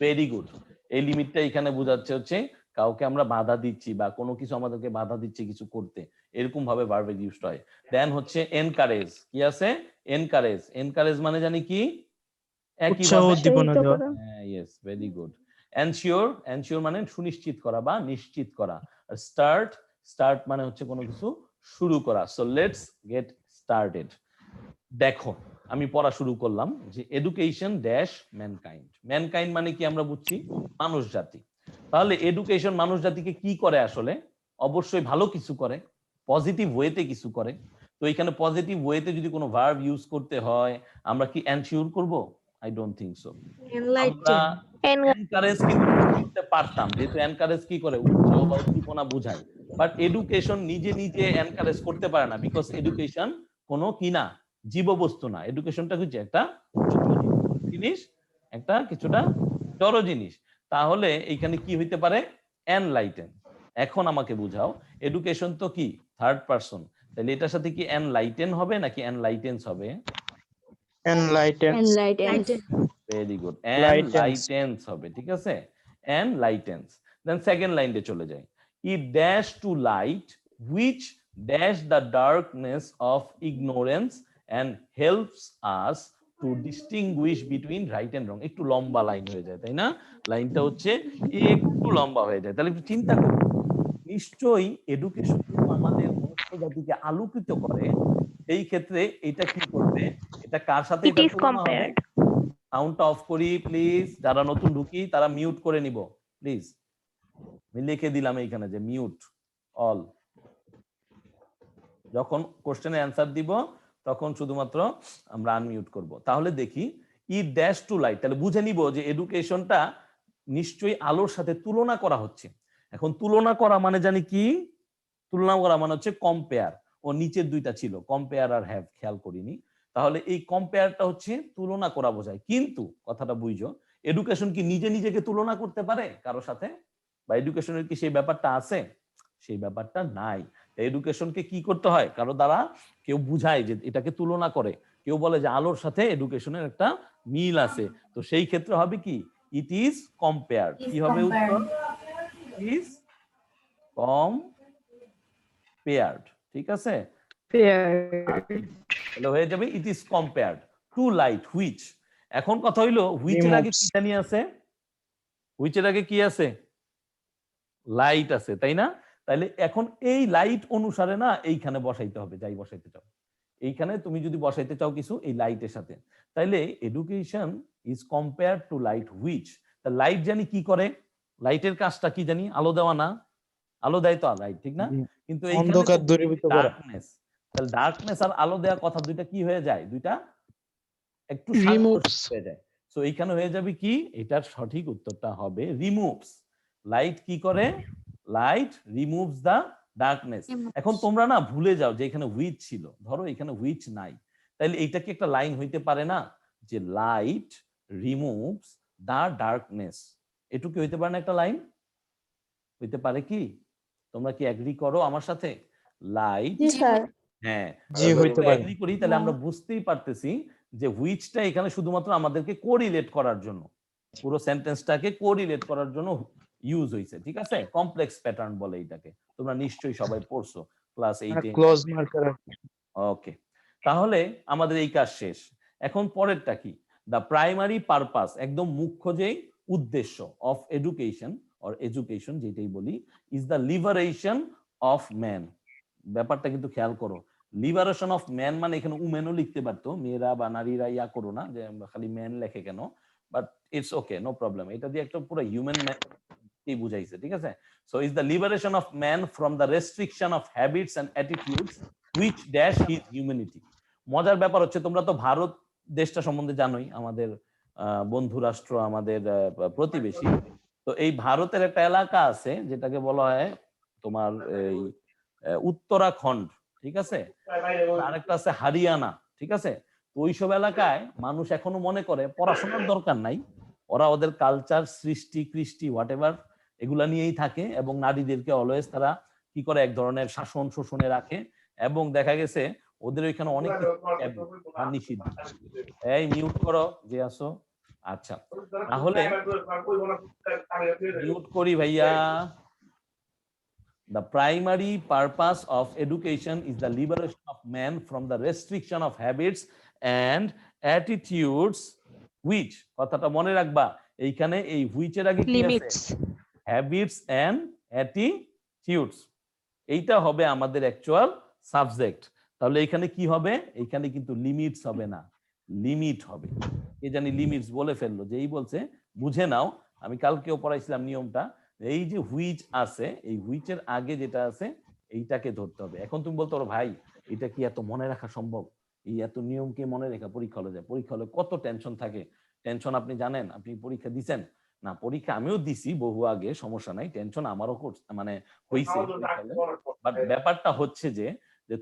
Very good. এই লিমিটটা এখানে বোঝাচ্ছে হচ্ছে কাউকে আমরা বাধা দিচ্ছি বা কোনো কিছু আমাদেরকে বাধা দিচ্ছে কিছু করতে, এরকম ভাবে ভার্ব ইউজড হয়। দেন হচ্ছে এনকারেজ, কি আছে? এনকারেজ, এনকারেজ মানে জানি কি, একই উৎসাহ ভাবে, উদ্দীপনা উৎসাহিত দেওয়া। করা। Yes, very good. Ensure, ensure মানে সুনিশ্চিত করা বা নিশ্চিত করা। আর স্টার্ট, স্টার্ট মানে হচ্ছে কোনো কিছু শুরু করা। So let's get started. দেখো আমি পড়া শুরু করলাম যে এডুকেশন ড্যাশ ম্যানকাইন্ড। ম্যানকাইন্ড মানে কি আমরা বুঝছি মানুষ জাতি। তাহলে এডুকেশন মানুষ জাতিকে কি করে আসলে? অবশ্যই ভালো কিছু করে, পজিটিভ ওয়েতে কিছু করে। তো এখানে পজিটিভ ওয়েতে যদি কোনো ভার্ব ইউজ করতে হয়, আমরা কি এনশিওর করব? I don't think so. আমরা এনকারেজ কিন্তু করতে পারতাম, যেহেতু এনকারেজ কি করে, উৎসাহ বা উদ্দীপনা বোঝায়। বাট এডুকেশন নিজে নিজে এনকারেজ করতে পারে না, বিকজ এডুকেশন কোনো কি না, জীববস্তু না। এডুকেশনটা হচ্ছে একটা জিনিস, একটা কিছুটা জড় জিনিস। তাহলে এইখানে কি হইতে পারে? এনলাইটেন। এখন আমাকে বুঝাও, এডুকেশন তো কি থার্ড পারসন, তাহলে এটার সাথে কি এনলাইটেন হবে নাকি এনলাইটেন্স হবে? Enlightens. Very good, Lightens. Enlightens হবে, ঠিক আছে, এনলাইটেন্স। দেন সেকেন্ড লাইনে চলে যায়, it dash to light which dash the darkness of ignorance and helps us to distinguish between right and wrong. একটু লম্বা লাইন হয়ে যায়, তাই না? লাইনটা হচ্ছে একটু লম্বা হয়ে যায়। তাহলে একটু চিন্তা করুন, নিশ্চয়ই এডুকেশন আমাদের মনুষ্য জাতিকে আলোকিত করে। এই ক্ষেত্রে এটা কি করবে, এটা কার সাথে It এটা is তুলনা হবে? compared. সাউন্ড অফ করি প্লিজ, যারা নতুন ঢুকি তারা মিউট করে নিব প্লিজ। আমি লিখে দিলাম এইখানে যে মিউট অল। যখন কোশ্চেনের অ্যান্সার দিব তখন শুধুমাত্র আমরা আনমিউট করব। তাহলে দেখি ই ড্যাশ টু লাইট, তাহলে বুঝে নিব যে এডুকেশনটা নিশ্চয়ই আলোর সাথে তুলনা করা হচ্ছে। এখন তুলনা করা মানে জানি কি, তুলনা করা মানে হচ্ছে কম্পেয়ার। ও নিচের দুইটা ছিল কম্পেয়ার আর হ্যাভ, খেয়াল করিনি। তাহলে এই কম্পেয়ারটা হচ্ছে তুলনা করা বোঝায়। কিন্তু কথাটা বুঝো, এডুকেশন কি নিজে নিজেকে তুলনা করতে পারে কারো সাথে? বা এডুকেশনের কি সেই ব্যাপারটা আছে? সেই ব্যাপারটা নাই। এডুকেশনকে কি করতে হয় কারো দ্বারা কেউ বুঝায় যে এটাকে তুলনা করে, কেউ বলে যে আলোর সাথে এডুকেশনের একটা মিল আছে, তো সেই ক্ষেত্রে হবে কি ইট ইজ কম্পেয়ার্ড। কি হবে উত্তর? Is compared. ঠিক আছে, তাহলে হয়ে যাবে it is compared two light which. এখন কথা হইলো হুইচের আগে কি জানি আছে? হুইচের আগে কি আছে? লাইট আছে, তাই না? তাহলে এখন এই লাইট অনুসারে না এইখানে বসাইতে হবে, যাই বসাইতে চাও এইখানে তুমি যদি বসাইতে চাও কিছু এই লাইটের সাথে, তাইলে education is compared two light which. তা লাইট জানি কি করে? লাইটের কাজটা কি জানি? আলো দেওয়া না? আলো দেয় তো লাইট, ঠিক না? কিন্তু অন্ধকার দূরীভূত করা। ডার্কনেস, তাহলে ডার্কনেস আর আলো দেওয়া কথা দুইটা কি হয়ে যায়? দুইটা একটু Removes. সাংঘর্ষিক হয়ে যায়। সো এইখানে হয়ে যাবে কি, এটার সঠিক উত্তরটা হবে রিমুভস। লাইট কি করে? লাইট রিমুভস দা ডার্কনেস। এখন তোমরা না ভুলে যাও যে এখানে হুইচ ছিল, ধরো এখানে হুইচ নাই, তাহলে এইটা কি একটা লাইন হইতে পারে না যে লাইট রিমুভস দা ডার্কনেস? এটুকু কি হইতে পারে না একটা লাইন? হইতে পারে কি? তোমরা কি এগ্রি করো আমার সাথে? লাইট, হ্যাঁ জি, হইতে পারে। এগ্রি করি, তাহলে আমরা বুঝতেই পারতেছি যে হুইচটা এখানে শুধুমাত্র আমাদেরকে কোরিলেট করার জন্য, পুরো সেন্টেন্সটাকে কোরিলেট করার জন্য ইউজ হইছে। ঠিক আছে, কমপ্লেক্স প্যাটার্ন বলে এটাকে, তোমরা নিশ্চয়ই সবাই পড়ছো ক্লাস 8 এ। Close marker. ওকে, তাহলে আমাদের এই কাজ শেষ। এখন পরেরটা কি? দ্য প্রাইমারি পারপাস, একদম মুখ্য যে উদ্দেশ্য অফ এডুকেশন অর এডুকেশন যেটাই বলি, is the liberation of man. ব্যাপারটা কিন্তু খেয়াল করো, লিবারেশন অফ ম্যান মানে এখানে উমেনও লিখতে পারতো, মেয়েরা বা নারীরা ইয়া করো না যে খালি ম্যান লেখে কেন, but it's okay, no problem. এটা দিয়ে একটা পুরো হিউম্যান ম্যান এই বুঝাইছে। ঠিক আছে, so is the liberation of man from the restriction of habits and attitudes which dash his humanity. মজার ব্যাপার হচ্ছে, তোমরা তো ভারত দেশটা সম্বন্ধে জানোই, আমাদের বন্ধু রাষ্ট্র, আমাদের প্রতিবেশী। তো এই ভারতের একটা এলাকা আছে যেটাকে বলা হয় তোমার এই উত্তরাখণ্ড, ঠিক আছে, আরেকটা আছে হরিয়ানা। ঠিক আছে, তো ওইসব এলাকায় মানুষ এখনো মনে করে পড়াশোনার দরকার নাই, ওরা ওদের কালচার, সৃষ্টি, কৃষ্টি, হোয়াট এভার এগুলা নিয়েই থাকে, এবং নারীদেরকে অলওয়েজ তারা কি করে এক ধরনের শাসন শোষণে রাখে, এবং দেখা গেছে ওদের ওইখানে অনেক নিষিদ্ধ। এই মিউট করো যে আসো। আচ্ছা, তাহলে মিউট করি ভাইয়া। The primary purpose of education is the liberation of man from the restriction of habits and attitudes which, কথাটা মনে রাখবা, এইখানে এই which এর আগে কি আছে? Limits. Habits and attitudes, এইটা হবে আমাদের অ্যাকচুয়াল সাবজেক্ট। তাহলে এখানে কি হবে? এইখানে কিন্তু লিমিটস হবে না, লিমিট হবে। এ জানি লিমিটস বলে ফেললো, যেই বলছে বুঝে নাও। আমি কালকেও পড়াইছিলাম নিয়মটা, এই যে হুইচ আছে, এই হুইচের আগে যেটা আছে এইটাকে ধরতে হবে। এখন তুমি বলতে পারো ভাই এটা কি এত মনে রাখা সম্ভব? এই এত নিয়মকে মনে রেখা পরীক্ষা হলে যায়? পরীক্ষা হলে কত টেনশন থাকে। টেনশন আপনি জানেন? আপনি পরীক্ষা দিছেন না? পরীক্ষা আমিও দিছি বহু আগে, সমস্যা নাই, টেনশন আমারও মানে হইছে। বাট ব্যাপারটা হচ্ছে যে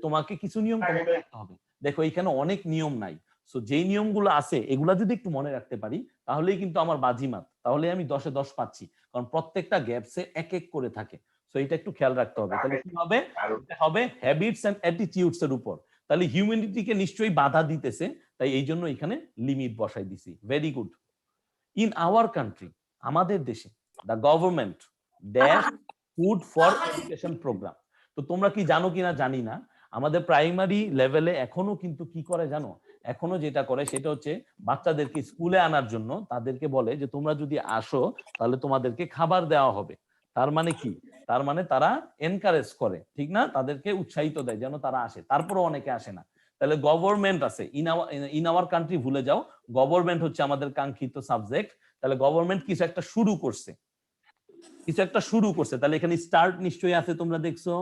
তোমাকে কিছু নিয়ম তো মনে রাখতে হবে। দেখো এখানে অনেক নিয়ম নাই, সো যেই নিয়মগুলো আছে এগুলা যদি একটু মনে রাখতে পারি তাহলেই কিন্তু আমার বাজিমাত, তাহলে আমি 10-এ 10 পাচ্ছি, কারণ প্রত্যেকটা গ্যাপসে এক এক করে থাকে। সো এটা একটু খেয়াল রাখতে হবে। তাহলে কি হবে? এটা হবে হ্যাবিটস এন্ড অ্যাটিটিউডস এর উপর। তাহলে হিউম্যানিটিকে নিশ্চয়ই বাধা দিতেছে, তাই এই জন্য এখানে লিমিট বসাই দিছি। Very good. In our country, আমাদের দেশে, the government dash food for education programme. তো তোমরা কি জানো কিনা জানি না, আমাদের প্রাইমারি লেভেলে এখনো কিন্তু কি করে জানো? এখনো যেটা করে সেটা হচ্ছে বাচ্চাদেরকে স্কুলে আনার জন্য তাদেরকে বলে যে তোমরা যদি আসো তাহলে তোমাদেরকে খাবার দেওয়া হবে। তার মানে কি? তার মানে তারা এনকারেজ করে, ঠিক না? তাদেরকে উৎসাহিত দেয় যেন তারা আসে, তারপরও অনেকে আসে না। তাহলে গভর্নমেন্ট আছে, ইন আওয়ার কান্ট্রি ভুলে যাও, গভর্নমেন্ট হচ্ছে আমাদের কাঙ্ক্ষিত সাবজেক্ট। তাহলে গভর্নমেন্ট কিছু একটা শুরু করছে, কিছু একটা শুরু করছে। তাহলে এখানে স্টার্ট নিশ্চয়ই আছে, তোমরা দেখছো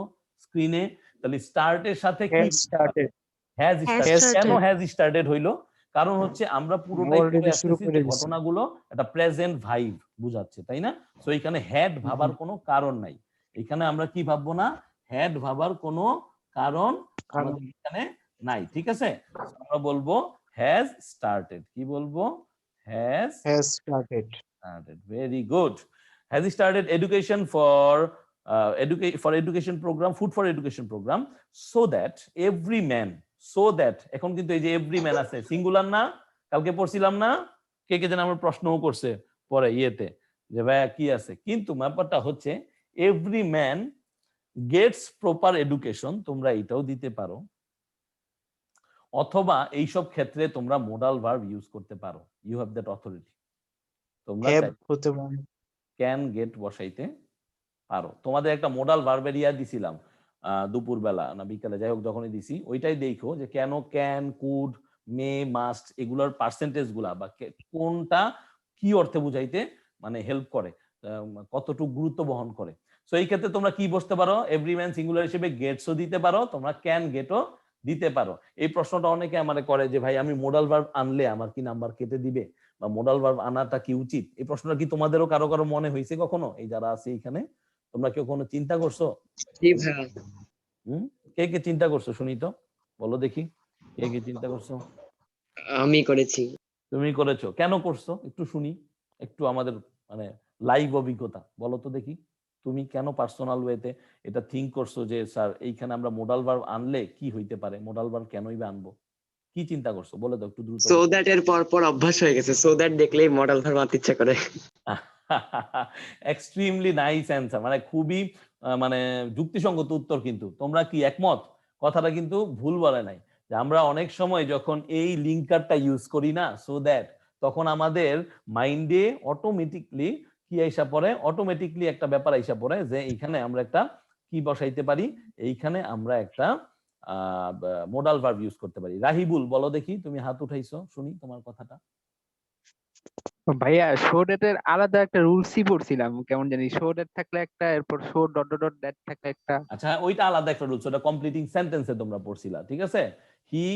স্ক্রিনে। তাহলে স্টার্টের সাথে কি? Has started. কেন হ্যাজ স্টার্টেড হইলো? কারণ হচ্ছে আমরা পুরোটাই পড়ে আসতেছি যে ঘটনাগুলো একটা প্রেজেন্ট ভাইব বুঝাচ্ছে, তাই না? সো এখানে হ্যাড ভাবার কোনো কারণ নাই। এখানে আমরা কি ভাববো না? হ্যাড ভাবার কোনো কারণ আমাদের এখানে নাই। ঠিক আছে, আমরা বলবো হ্যাজ স্টার্টেড। কি বলবো? Has started. Very good. Has started education for for education program, food for education program, so that every man, so that এখন কিন্তু এই যে every man আছে সিঙ্গুলার না, কালকে পড়ছিলাম না, কে কে যেন আমার প্রশ্নও করছে পরে ইয়েতে যে ভাইয়া কি আছে, কিন্তু ব্যাপারটা হচ্ছে every man gets proper education, তোমরা এটাও দিতে পারো, অথবা এইসব ক্ষেত্রে তোমরা মোডাল ভার্ব ইউজ করতে পারো, ইউ হ্যাভ দ্যাট অথরিটি, তোমরা হ্যাভ হতে পারে। ক্যান গেট বসাইতে পারো। তোমাদের একটা মোডাল ভার্বের ইয়া দিছিলাম দুপুর বেলা না বিকালে, যাই হোক যখনই দিছি ওইটাই দেখো যে কেন ক্যান, কুড, মে, মাস্ট এগুলোর পার্সেন্টেজ গুলা বা কোনটা কি অর্থে বুঝাইতে মানে হেল্প করে, কতটুকু গুরুত্ব বহন করে। সো এই ক্ষেত্রে তোমরা কি বসতে পারো, এভরি ম্যান সিঙ্গুলার হিসেবে গেটসও দিতে পারো, তোমরা ক্যান গেটও দিতে পারো। এই প্রশ্নটা অনেকে আমারে করে যে ভাই আমি মোডাল ভার্ব আনলে আমার কি নাম্বার কেটে দিবে, বা মোডাল ভার্ব আনাটা কি উচিত? এই প্রশ্নটা কি তোমাদেরও কারো কারো মনে হয়েছে কখনো? এই যারা আছে এখানে তোমরা কেউ কোনো চিন্তা করছো? কে কে চিন্তা করছো শুনি তো, বলো দেখি কে কে চিন্তা করছো? আমি করেছি। তুমি করেছো, কেন করছো একটু শুনি, একটু আমাদের মানে লাইভ অভিজ্ঞতা বলো তো দেখি, তুমি কেন পার্সোনাল ওয়েতে এটা থিঙ্ক করছো যে স্যার এইখানে আমরা মোডাল ভার্ব আনলে কি হইতে পারে, মোডাল ভার্ব কেনই বা আনবো, কি চিন্তা করছো বলে দাও একটু দ্রুত। সো দ্যাট এর পর অভ্যাস হয়ে গেছে, সো দ্যাট দেখলেই মডেল ভার্ব আনতে ইচ্ছা করে। এক্সট্রিমলি নাইস অ্যান্সার, মানে খুবই মানে যুক্তিসঙ্গত উত্তর। কিন্তু তোমরা কি একমত? কথাটা কিন্তু ভুল বলে নাই, যে আমরা অনেক সময় যখন এই লিঙ্কারটা ইউজ করি না সো দ্যাট, তখন আমাদের মাইন্ডে অটোমেটিকলি কি আইসা পড়ে, অটোমেটিকলি একটা ব্যাপার আইসা পড়ে যে এইখানে আমরা একটা কি বসাইতে পারি, এইখানে আমরা একটা মোডাল ভার্ব ইউজ করতে পারি। রাহিবুল বলো দেখি, তুমি হাত উঠাইছো শুনি তোমার কথাটা। ভাইয়া শো ডেটের আলাদা একটা রুলসই পড়ছিলাম, কেমন জানি শো ডেট থাকলে একটা, এরপর so dot dot dot date থাকলে একটা। আচ্ছা ওইটা আলাদা একটা রুলস, ওটা কমপ্লিটিং সেন্টেন্সে তোমরা পড়ছিলা, ঠিক আছে। হি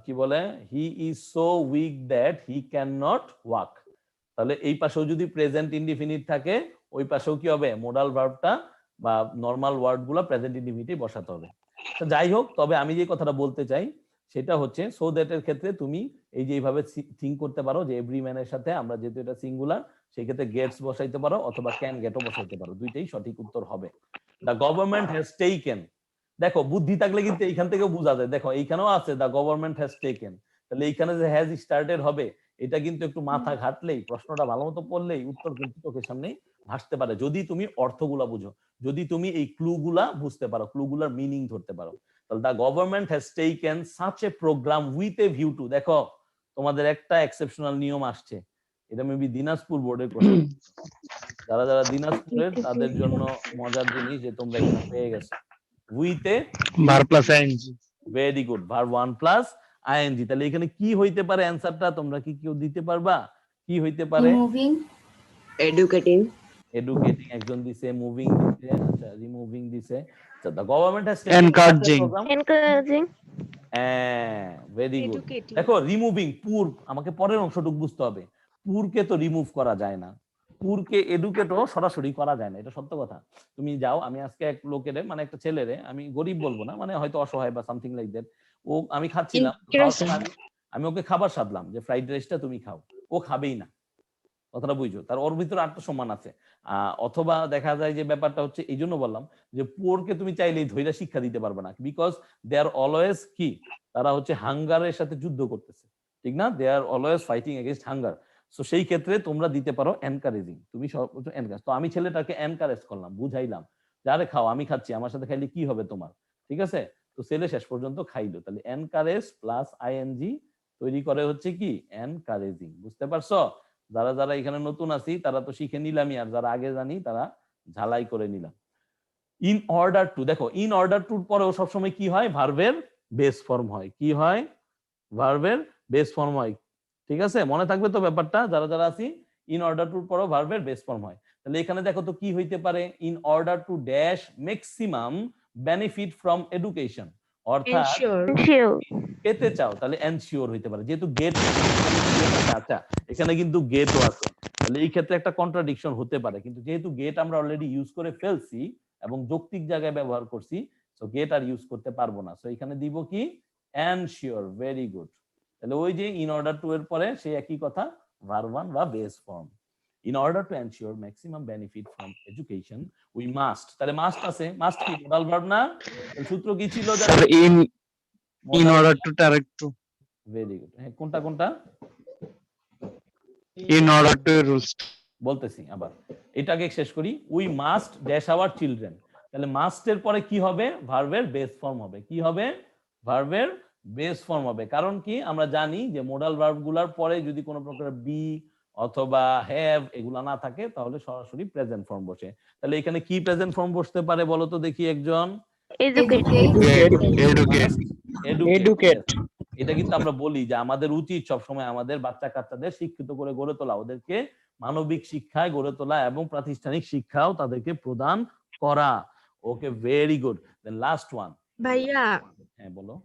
কি বলে, he is so weak that he can not walk, তাহলে এই পাশেও যদি প্রেজেন্ট ইনডিফিনিট থাকে ওই পাশেও কি হবে, মোডাল ভার্বটা বা নরমাল ওয়ার্ড গুলা প্রেজেন্ট ইনডিফিনিটে বসাতে হবে। তো যাই হোক, তবে আমি যে কথাটা বলতে চাই সেটা হচ্ছে সো দ্যাট এর ক্ষেত্রে তুমি এই যে এইভাবে থিঙ্ক করতে পারো যে এভরি ম্যানের সাথে আমরা যেহেতু এটা সিঙ্গুলার সেই ক্ষেত্রে গেটস বসাইতে পারো অথবা ক্যান গেটও বসাইতে পারো, দুইটাই সঠিক উত্তর হবে। দ্য গভর্নমেন্ট হ্যাজ টেকেন, দেখো বুদ্ধি থাকলে কিন্তু এইখান থেকে বোঝা যায়, দেখো এইখানেও আছে দ্য গভর্নমেন্ট হ্যাজ টেকেন, তাহলে এইখানে যে হ্যাজ স্টার্টেড হবে এটা কিন্তু একটু মাথা ঘাটলেই, প্রশ্নটা ভালো মতো পড়লেই উত্তর কিন্তু চোখের সামনে ভাসতে পারে, যদি তুমি অর্থগুলা বুঝো, যদি তুমি এই ক্লুগুলা বুঝতে পারো, ক্লুগুলার মিনিং ধরতে পারো। তাহলে the government has taken such a programme with a view to, দেখো তোমাদের একটা এক্সেপশনাল নিয়ম আসছে, এটা মেবি দিনাজপুর বোর্ডের প্রশ্ন, যারা যারা দিনাজপুরের তাদের জন্য মজার জিনিস যে তোমরা এখানে পেয়ে গেছো with a verb plus ING. Very good, verb 1 plus ING. তাহলে এখানে কি হইতে পারে অ্যানসারটা, তোমরা কি কেউ দিতে পারবা? কি হইতে পারে? মুভিং, এডুকেটিং, এডুকেটিং একজন দিছে, মুভিং দিছে, আচ্ছা রিমুভিং দিছে, আচ্ছা the government has Encouraging. encouraging, very good. Educating. দেখো রিমুভিং, পুর, আমাকে পরের অংশটুকু বুঝতে হবে, পুরকে তো রিমুভ করা যায় না, পুরকে এডুকেটও সরাসরি করা যায় না, এটা সত্য কথা। তুমি যাও, আমি আজকে এক লোকের মানে একটা ছেলেরে, আমি গরিব বলবো না, মানে হয়তো অসহায় বা সামথিং লাইক দ্যাট, ও আমি খাচ্ছিলাম, খাওয়ার সময় আমি ওকে খাবার সাধলাম যে ফ্রাইড রাইসটা তুমি খাও, ও খাবেই না, কথাটা বুঝছো, তার ওর ভিতরে আত্মসম্মান আছে। অথবা দেখা যায় যে ব্যাপারটা হচ্ছে, এই জন্য বললাম যে পুরকে তুমি চাইলেই ধৈর্য শিক্ষা দিতে পারবে না, বিকজ দে আর অলওয়েজ কি, তারা হচ্ছে হাঙ্গারের সাথে যুদ্ধ করতেছে, ঠিক না, they are always fighting against hunger. So সেই ক্ষেত্রে তোমরা দিতে পারো এনকারেজিং, তুমি সর্বোচ্চ এনকারেজ। তো আমি ছেলেটাকে এনকারেজ করলাম, বুঝাইলাম যারে খাও, আমি খাচ্ছি, আমার সাথে খাইলে কি হবে তোমার, ঠিক আছে। তো ছেলে শেষ পর্যন্ত খাইলো, তাহলে এনকারেজ প্লাস আইএনজি তৈরি করে হচ্ছে কি এনকারেজিং, বুঝতে পারছো? যারা যারা এখানে নতুন আছি তারা তো শিখে নিলামই, আর যারা আগে জানি তারা ঝালাই করে নিলাম। ইন অর্ডার টু, দেখো ইন অর্ডার টুর পরেও সবসময় কি হয়, ভার্বের বেস ফর্ম হয়, কি হয়, ভার্বের বেস ফর্ম হয়, ঠিক আছে, মনে থাকবে তো ব্যাপারটা যারা যারা আছি, ইন অর্ডার টুর পরেও ভার্বের বেস ফর্ম হয়। তাহলে এখানে দেখো তো কি হইতে পারে, in order to dash maximum benefit from education, অর্থাৎ ensure, পেতে চাও, তাহলে এনশিওর হইতে পারে, যেহেতু গেট, আচ্ছা এখানে কিন্তু গেটও আছে, তাহলে এই ক্ষেত্রে একটা কন্ট্রাডিকশন হতে পারে, কিন্তু যেহেতু গেট আমরা অলরেডি ইউজ করে ফেলছি এবং যৌক্তিক জায়গায় ব্যবহার করছি, সো গেট আর ইউজ করতে পারবো না, সো এখানে দিব কি এনশিওর, ভেরি গুড। তাহলে ওই যে ইন অর্ডার টু এর পরে সেই একই কথা, ভার্ব 1 বা base form. In order to ensure maximum benefit from education we must, তাহলে মাস্ট আছে, মাস্ট কি মোডাল ভার্ব না? সূত্র কি ছিল জানো? Sir in order to direct to very good. হ্যাঁ, কোনটা কোনটা in order to rules বলতেছি আবার, এটাকে শেষ করি। We must dash our children, তাহলে মাস্টের পরে কি হবে? ভার্বের বেস ফর্ম হবে। কি হবে? ভার্বের বেস ফর্ম হবে। কারণ কি আমরা জানি যে মোডাল ভার্ব গুলার পরে যদি কোনো প্রকার বি অথবা হ্যাভ এগুলা না থাকে তাহলে সরাসরি প্রেজেন্ট ফর্ম বসে। তাহলে এখানে কি প্রেজেন্ট ফর্ম বসতে পারে বলো তো দেখি একজন? educate এটা কিন্তু আমরা বলি যে আমাদের উচিত সবসময় আমাদের বাচ্চা কাচ্চাদের শিক্ষিত করে গড়ে তোলা, ওদেরকে মানবিক শিক্ষায় গড়ে তোলা এবং প্রাতিষ্ঠানিক শিক্ষাও তাদেরকে প্রদান করা। ওকে, ভেরি গুড। দেন লাস্ট ওয়ান। ভাইয়া হ্যাঁ বলো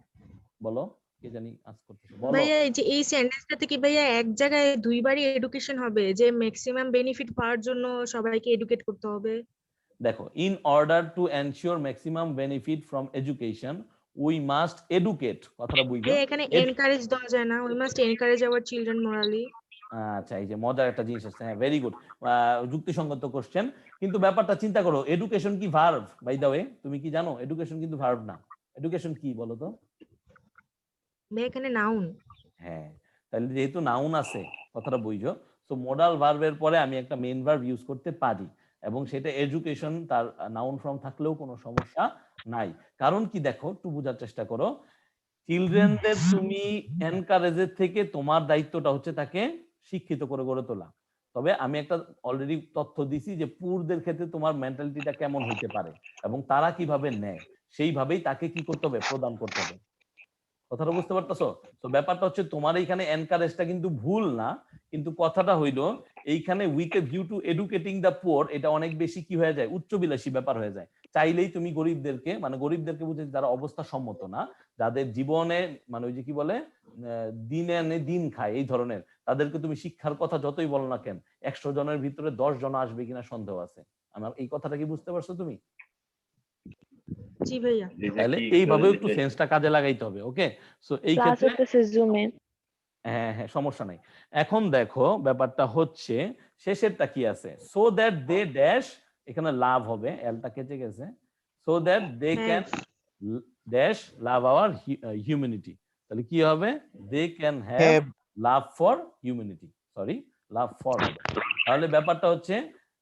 বলো, কে জানি আজ করতেছে, বলো। ভাইয়া এই যে এই সেন্টেন্সটাতে কি ভাইয়া এক জায়গায় দুইবারই এডুকেশন হবে, যে ম্যাক্সিমাম বেনিফিট পাওয়ার জন্য সবাইকে এডুকেট করতে হবে? দেখো, in order to ensure maximum benefit from education we must educate, কথাটা বুঝছো? ভাইয়া এখানে এনকারেজ দেওয়া যায় না? We must encourage our children morally. আচ্ছা, এই যে মজার একটা জিনিস আছে। হ্যাঁ, ভেরি গুড, যুক্তিসঙ্গত কোশ্চেন। কিন্তু ব্যাপারটা চিন্তা করো, এডুকেশন কি ভার্ব? বাই দ্য ওয়ে, তুমি কি জানো এডুকেশন কিন্তু ভার্ব না। এডুকেশন কি বলো তো? ভাইয়া এখানে নাউন। হ্যাঁ, তাহলে যেহেতু নাউন আছে, কথাটা বুঝছো, সো মোডাল ভার্বের পরে আমি একটা মেইন ভার্ব ইউজ করতে পারি এবং সেটা এডুকেশন, তার নাউন ফর্ম থাকলেও কোনো সমস্যা নাই। কারণ কি দেখো, একটু বোঝার চেষ্টা করো। চিলড্রেনদের তুমি এনকারেজের থেকে তোমার দায়িত্বটা হচ্ছে তাকে শিক্ষিত করে গড়ে তোলা। তবে আমি একটা অলরেডি তথ্য দিছি যে পুরদের ক্ষেত্রে তোমার মেন্টালিটিটা কেমন হইতে পারে এবং তারা কিভাবে নেয়, সেইভাবেই তাকে কি করতে হবে? প্রদান করতে হবে। কথাটা বুঝতে পারতেছো? তো ব্যাপারটা হচ্ছে তোমার এইখানে এনকারেজটা কিন্তু ভুল না, কিন্তু কথাটা হইলো এইখানে with a view two educating the poor, এটা অনেক বেশি কি হয়ে যায়? উচ্চবিলাসী ব্যাপার হয়ে যায়। চাইলেই তুমি গরিবদেরকে, মানে গরিবদেরকে বুঝে যারা অবস্থা সম্মত না, যাদের জীবনে মানে ওই যে কি বলে দিনে আনে দিন খায় এই ধরনের, তাদেরকে তুমি শিক্ষার কথা যতই বলো না কেন, 100 জনের ভিতরে 10 জন আসবে কিনা সন্দেহ আছে। আমার এই কথাটা কি বুঝতে পারছো তুমি? জি ভাইয়া। তাহলে এইভাবে একটু সেন্সটা কাজে লাগাইতে হবে। ওকে, সো এই ক্ষেত্রে হ্যাঁ হ্যাঁ, সমস্যা নাই। এখন দেখো ব্যাপারটা হচ্ছে শেষেরটা কি আছে? সো দ্যাট দে ড্যাশ, এখানে লাভ হবে, এলটা কেটে গেছে। So that they can dash love our humanity, তাহলে কি হবে? They can have love for humanity, sorry love for. তাহলে ব্যাপারটা হচ্ছে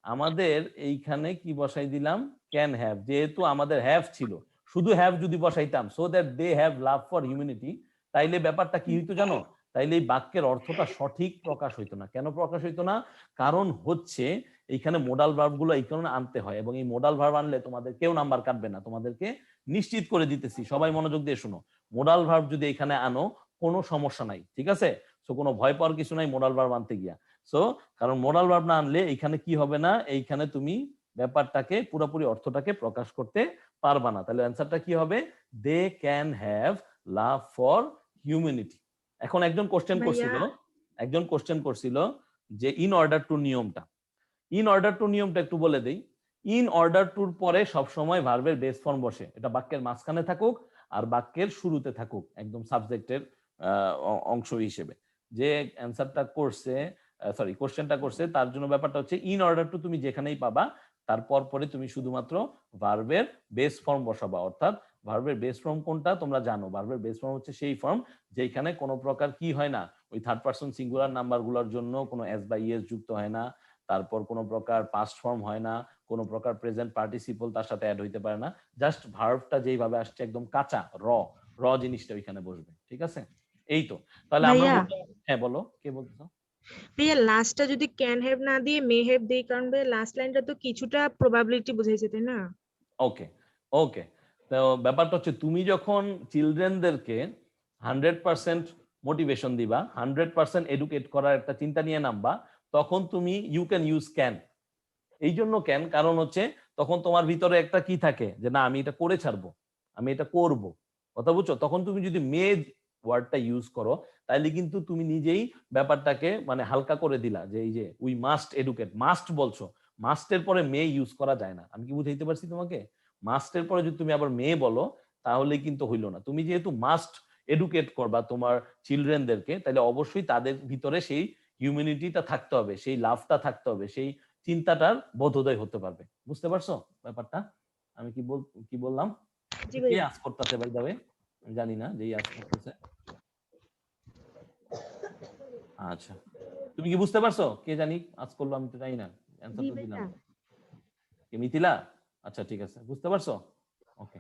আমাদের এইখানে কি বসাই দিলাম? ক্যান হ্যাভ, যেহেতু আমাদের হ্যাভ ছিল, শুধু হ্যাভ যদি বসাইতাম so that they have love for humanity, তাইলে ব্যাপারটা কি হইতো জানো? তাইলে এই বাক্যের অর্থটা সঠিক প্রকাশ হইতো না। কেন প্রকাশ হইতো না? কারণ হচ্ছে এইখানে মোডাল ভার্ব গুলো এই কারণে আনতে হয়, এবং এই মোডাল ভার্ব আনলে তোমাদের কেউ নাম্বার কাটবে না। তোমাদেরকে নিশ্চিত করে দিতেছি, সবাই মনোযোগ দিয়ে শোনো, মোডাল ভার্ব যদি এখানে আনো কোনো সমস্যা নাই, ঠিক আছে? সো কোনো ভয় পাওয়ার কিছু নাই মোডাল ভার্ব আনতে গিয়া। সো কারণ মোডাল ভার্ব না আনলে এইখানে কি হবে না, এইখানে তুমি ব্যাপারটাকে পুরোপুরি অর্থটাকে প্রকাশ করতে পারবা না। তাহলে অ্যান্সারটা কি হবে? They can have love for humanity. এখন একজন কোশ্চেন করছিল যে ইন অর্ডার টু নিয়মটা, ইন অর্ডার টু নিয়মটা একটু বলে দেই। ইন অর্ডার টুর পরে সবসময় ভার্বের বেস ফর্ম বসে, এটা বাক্যের মাঝখানে থাকুক আর বাক্যের শুরুতে থাকুক, একদম সাবজেক্টের অংশ হিসেবে। যে অ্যান্সারটা করছে, সরি কোশ্চেনটা করছে, তার জন্য ব্যাপারটা হচ্ছে ইন অর্ডার টু তুমি যেখানেই পাবা তারপর পরে তুমি শুধুমাত্র ভার্বের বেস ফর্ম বসাবা। অর্থাৎ ভার্বের বেস ফর্ম কোনটা তোমরা জানো, ভার্বের বেস ফর্ম হচ্ছে সেই ফর্ম যেখানে কোনো প্রকার কি হয় না, ওই থার্ড পারসন সিঙ্গুলার নাম্বারগুলোর জন্য কোনো এস বা ইএস যুক্ত হয় না, তারপর কোনো প্রকার পাস্ট ফর্ম হয় না, কোনো প্রকার প্রেজেন্ট পার্টিসিপল তার সাথে অ্যাড হইতে পারে না, জাস্ট ভার্বটা যেইভাবে আসছে একদম কাঁচা র জিনিসটা ওইখানে বসবে। ঠিক আছে, এই তো। তাহলে আমরা হ্যাঁ বলো, কে বলছো? ভাইয়া লাস্টটা যদি ক্যান হ্যাভ না দিয়ে মে হ্যাভ দেই, কারণ ভাই লাস্ট লাইনটা তো কিছুটা প্রবাবিলিটি বুঝাইছে, তাই না? ওকে ওকে, তো ব্যাপারটা হচ্ছে তুমি যখন চিলড্রেনদেরকে 100% মোটিভেশন দিবা, 100% এডুকেট করার একটা চিন্তা নিয়ে নামবা, তখন তুমি ইউ ক্যান ইউজ ক্যান। এই জন্য ক্যান, কারণ হচ্ছে তখন তোমার ভিতরে একটা কি থাকে যে না আমি এটা করে ছাড়বো, আমি এটা করব, কথা বুঝছো? তখন তুমি যদি মে ওয়ার্ডটা ইউজ করো তাহলে কিন্তু তুমি নিজেই ব্যাপারটাকে মানে হালকা করে দিলা, যে এই যে উই মাস্ট এডুকেট, মাস্ট বলছো, মাস্টের পরে মে ইউজ করা যায় না। আমি কি বুঝাইতে পারছি তোমাকে? মাস্টের পরে যদি তুমি আবার মে বলো তাহলে কিন্তু হইলো না। তুমি যেহেতু মাস্ট এডুকেট করবা তোমার চিলড্রেনদেরকে, তাহলে অবশ্যই তাদের ভিতরে সেই হিউম্যানিটিটা থাকতে হবে, সেই লাভটা থাকতে হবে, সেই চিন্তাটার বোধোদয় হতে পারবে। বুঝতে পারছো ব্যাপারটা? আমি কি বললাম? জি কে ভাইয়া। আজ করতেছে বাই দ্য ওয়ে? আমি জানি না যে আজ করতেছে। আচ্ছা, তুমি কি বুঝতে পারছো কে জানি আজ করলো? আমি তো জানি না, অ্যানসার জি তো দিলাম ভাইয়া। না। কি মিথিলা? আচ্ছা ঠিক আছে, বুঝতে পারছো? ওকে।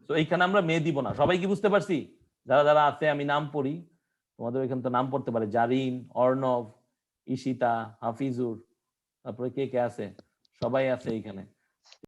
তো এইখানে আমরা মেয়ে দিব না, সবাই কি বুঝতে পারছি? যারা যারা আছে আমি নাম পড়ি, তোমাদের এখানে তো নাম পড়তে পারে, জারিন, অর্ণব, ঈশিতা, হাফিজুর, তারপরে কে কে আছে? সবাই আছে এইখানে।